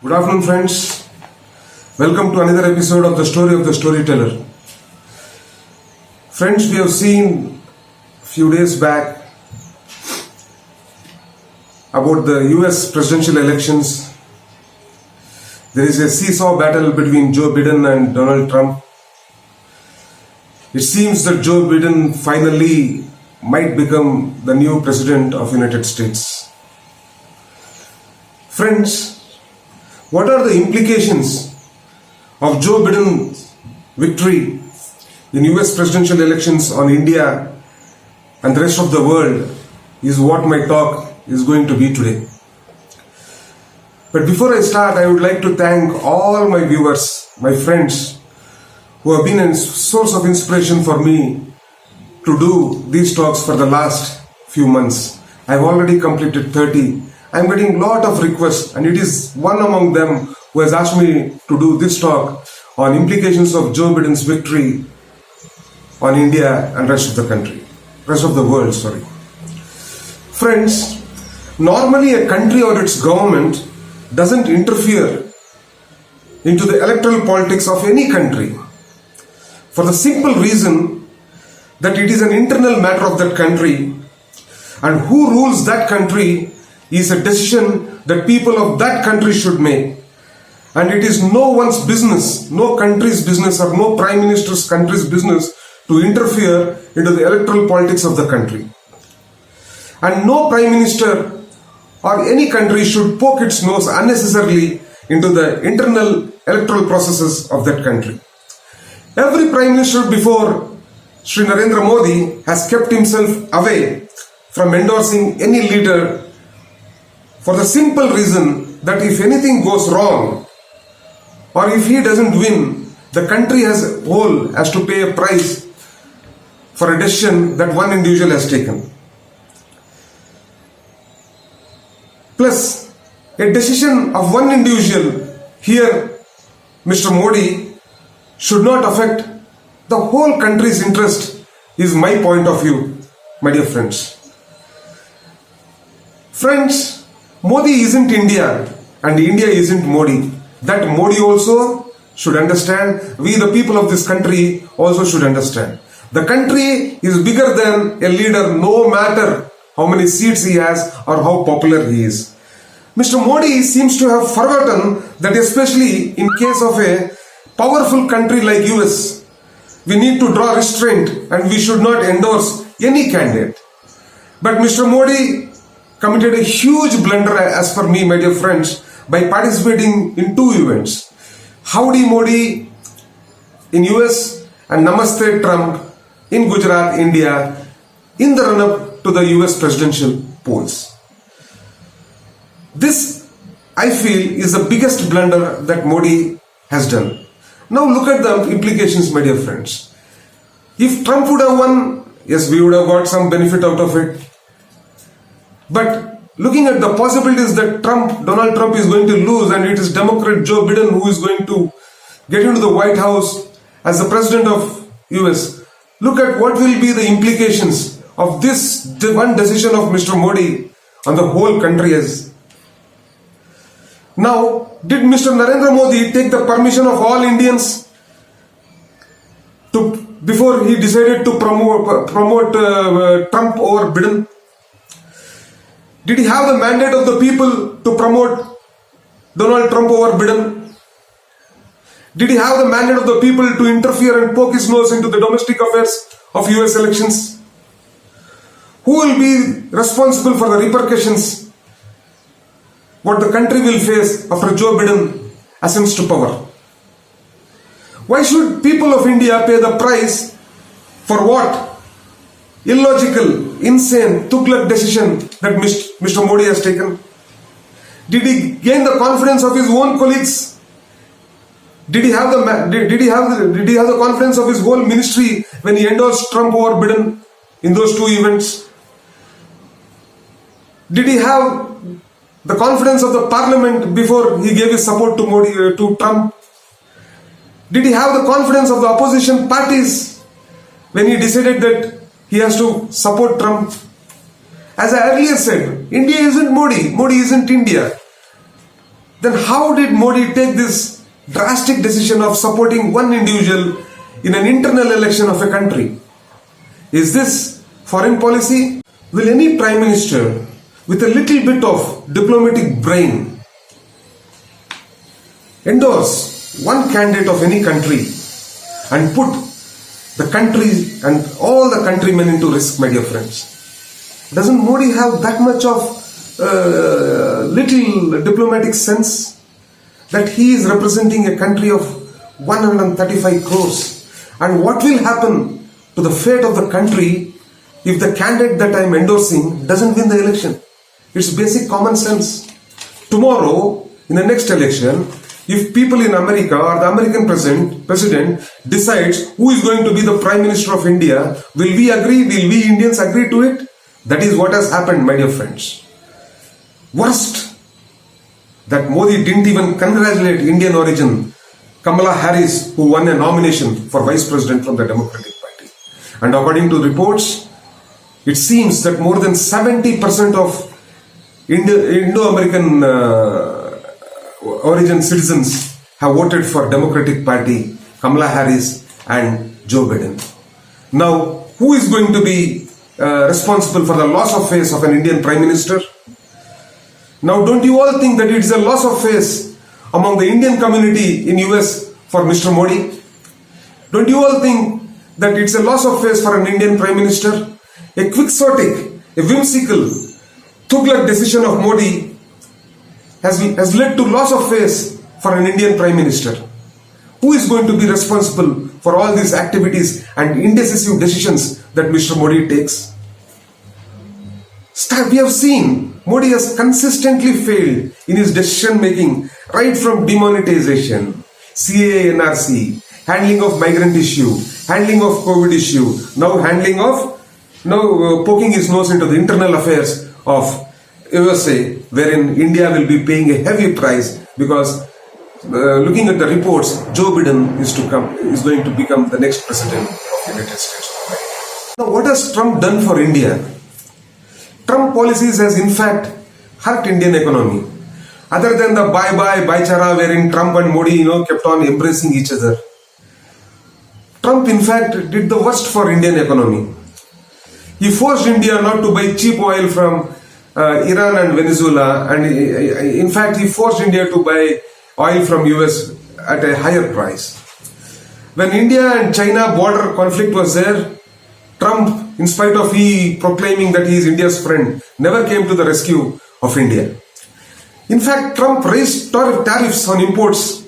Good afternoon, friends. Welcome to another episode of the Story of the Storyteller. Friends, we have seen a few days back about the US presidential elections. There is a seesaw battle between Joe Biden and Donald Trump. It seems that Joe Biden finally might become the new president of the United States. Friends, what are the implications of Joe Biden's victory in US presidential elections on India and the rest of the world is what my talk is going to be today. But before I start, I would like to thank all my viewers, my friends, who have been a source of inspiration for me to do these talks for the last few months. I've already completed 30. I'm getting a lot of requests, and it is one among them who has asked me to do this talk on implications of Joe Biden's victory on India and rest of the world. Friends, normally a country or its government doesn't interfere into the electoral politics of any country for the simple reason that it is an internal matter of that country, and who rules that country is a decision that people of that country should make. And it is no one's business, no country's business or no prime minister's country's business to interfere into the electoral politics of the country. And no prime minister or any country should poke its nose unnecessarily into the internal electoral processes of that country. Every prime minister before Sri Narendra Modi has kept himself away from endorsing any leader for the simple reason that if anything goes wrong or if he doesn't win, the country as a whole has to pay a price for a decision that one individual has taken. Plus, a decision of one individual, here Mr. Modi, should not affect the whole country's interest, is my point of view, my dear friends. Friends, Modi isn't India and India isn't Modi. That Modi also should understand. We, the people of this country, also should understand. The country is bigger than a leader, no matter how many seats he has or how popular he is. Mr. Modi seems to have forgotten that, especially in case of a powerful country like US, we need to draw restraint and we should not endorse any candidate. But Mr. Modi committed a huge blunder, as per me, my dear friends, by participating in two events. Howdy Modi in US and Namaste Trump in Gujarat, India, in the run-up to the US presidential polls. This, I feel, is the biggest blunder that Modi has done. Now look at the implications, my dear friends. If Trump would have won, yes, we would have got some benefit out of it. But looking at the possibilities that Donald Trump is going to lose, and it is Democrat Joe Biden who is going to get into the White House as the president of US, look at what will be the implications of this one decision of Mr. Modi on the whole country. Now, did Mr. Narendra Modi take the permission of all Indians before he decided to promote Trump over Biden? Did he have the mandate of the people to promote Donald Trump over Biden? Did he have the mandate of the people to interfere and poke his nose into the domestic affairs of US elections? Who will be responsible for the repercussions, what the country will face after Joe Biden ascends to power? Why should people of India pay the price for what illogical, insane, Tughlaq decision that Mr. Modi has taken? Did he gain the confidence of his own colleagues? Did he have the confidence of his whole ministry when he endorsed Trump over Biden in those two events? Did he have the confidence of the parliament before he gave his support to Trump? Did he have the confidence of the opposition parties when he decided that he has to support Trump? As I earlier said, India isn't Modi. Modi isn't India. then how did Modi take this drastic decision of supporting one individual in an internal election of a country? Is this foreign policy? Will any prime minister with a little bit of diplomatic brain endorse one candidate of any country and put the country and all the countrymen into risk, my dear friends? Doesn't Modi have that much of little diplomatic sense that he is representing a country of 135 crores? And what will happen to the fate of the country if the candidate that I am endorsing doesn't win the election? It's basic common sense. Tomorrow, in the next election, if people in America or the American president decides who is going to be the Prime Minister of India, will we agree? Will we Indians agree to it? That is what has happened, my dear friends. Worst, that Modi didn't even congratulate Indian origin Kamala Harris, who won a nomination for Vice President from the Democratic Party. And according to reports, it seems that more than 70% of Indo-American origin citizens have voted for Democratic Party, Kamala Harris and Joe Biden. Now, who is going to be responsible for the loss of face of an Indian Prime Minister? Now, don't you all think that it's a loss of face among the Indian community in US for Mr. Modi? Don't you all think that it's a loss of face for an Indian Prime Minister? A quixotic, a whimsical, Tughlaq decision of Modi has led to loss of face for an Indian Prime Minister. Who is going to be responsible for all these activities and indecisive decisions that Mr. Modi takes? We have seen Modi has consistently failed in his decision making, right from demonetization, CAA, NRC, handling of migrant issue, handling of COVID issue, now poking his nose into the internal affairs of USA, wherein India will be paying a heavy price because looking at the reports, Joe Biden is going to become the next president of the United States. Now, what has Trump done for India? Trump policies has in fact hurt Indian economy. Other than the bye-chara wherein Trump and Modi kept on embracing each other, Trump in fact did the worst for Indian economy. He forced India not to buy cheap oil from Iran and Venezuela, and in fact he forced India to buy oil from US at a higher price. When India and China border conflict was there, Trump, in spite of he proclaiming that he is India's friend, never came to the rescue of India. In fact, Trump raised tariffs on imports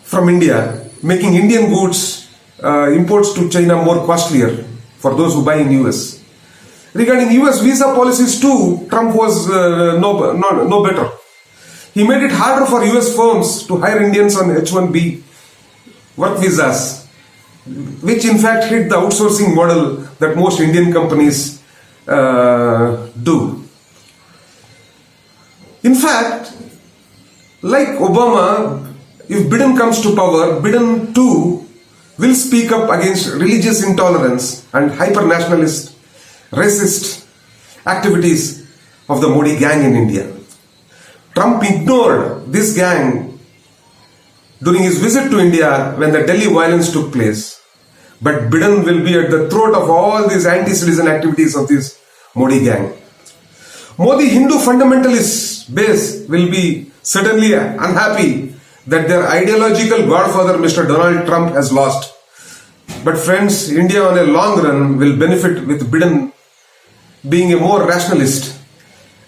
from India, making Indian goods imports to China more costlier for those who buy in US. Regarding US visa policies too, Trump was no better. He made it harder for US firms to hire Indians on H-1B work visas, which in fact hit the outsourcing model that most Indian companies do. In fact, like Obama, if Biden comes to power, Biden too will speak up against religious intolerance and hyper-nationalist, racist activities of the Modi gang in India. Trump ignored this gang during his visit to India when the Delhi violence took place. But Biden will be at the throat of all these anti-citizen activities of this Modi gang. Modi Hindu fundamentalist base will be certainly unhappy that their ideological godfather Mr. Donald Trump has lost. But friends, India on a long run will benefit with Biden being a more rationalist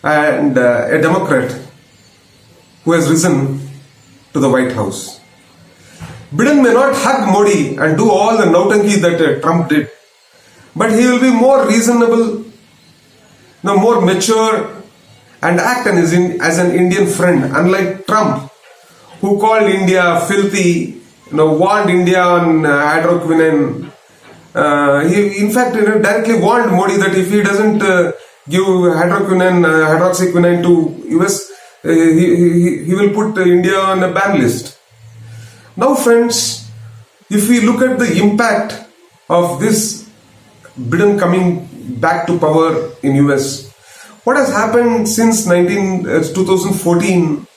and a Democrat who has risen to the White House. Biden may not hug Modi and do all the nautanki that Trump did, but he will be more reasonable, more mature, and act as an Indian friend, unlike Trump, who called India filthy, warned India on hydroquinone. He in fact directly warned Modi that if he doesn't give hydroxyquinone to US, he will put India on a ban list. Now friends, if we look at the impact of this Biden coming back to power in US, what has happened since 2014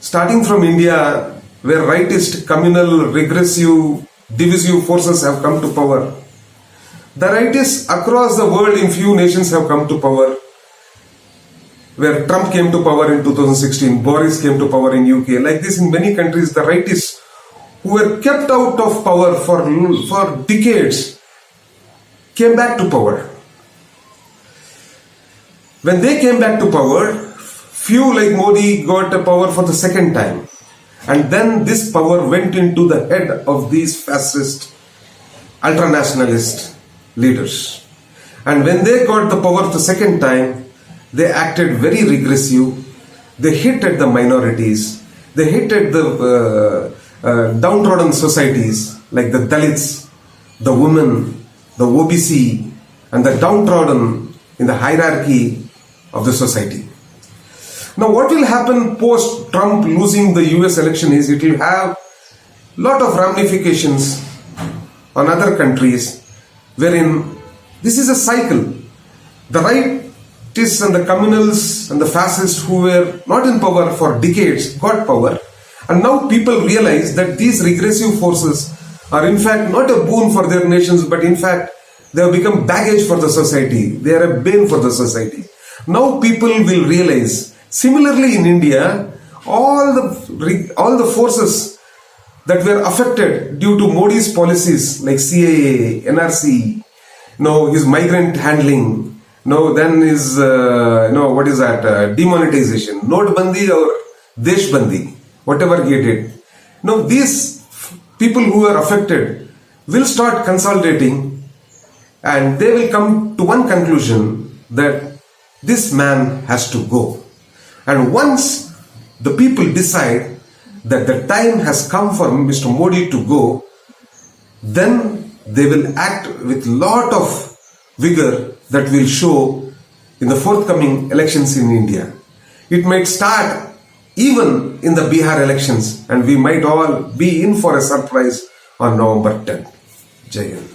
starting from India, where rightist, communal, regressive, divisive forces have come to power. The rightists across the world in few nations have come to power. Where Trump came to power in 2016, Boris came to power in UK. Like this in many countries, the rightists who were kept out of power for decades came back to power. When they came back to power, few like Modi got the power for the second time. And then this power went into the head of these fascist, ultranationalist leaders. And when they got the power the second time, they acted very regressive. They hit at the minorities. They hit at the downtrodden societies like the Dalits, the women, the OBC, and the downtrodden in the hierarchy of the society. Now, what will happen post Trump losing the US election is it will have lot of ramifications on other countries wherein this is a cycle. The rightists and the communals and the fascists who were not in power for decades got power, and now people realize that these regressive forces are in fact not a boon for their nations, but in fact they have become baggage for the society. They are a bane for the society. Now people will realize. Similarly in India, all the forces that were affected due to Modi's policies like CAA, NRC, his migrant handling, then his, demonetization, Notebandi or Deshbandi, whatever he did. Now these people who are affected will start consolidating and they will come to one conclusion that this man has to go. And once the people decide that the time has come for Mr. Modi to go, then they will act with lot of vigor that will show in the forthcoming elections in India. It might start even in the Bihar elections, and we might all be in for a surprise on November 10th. Jai Hind.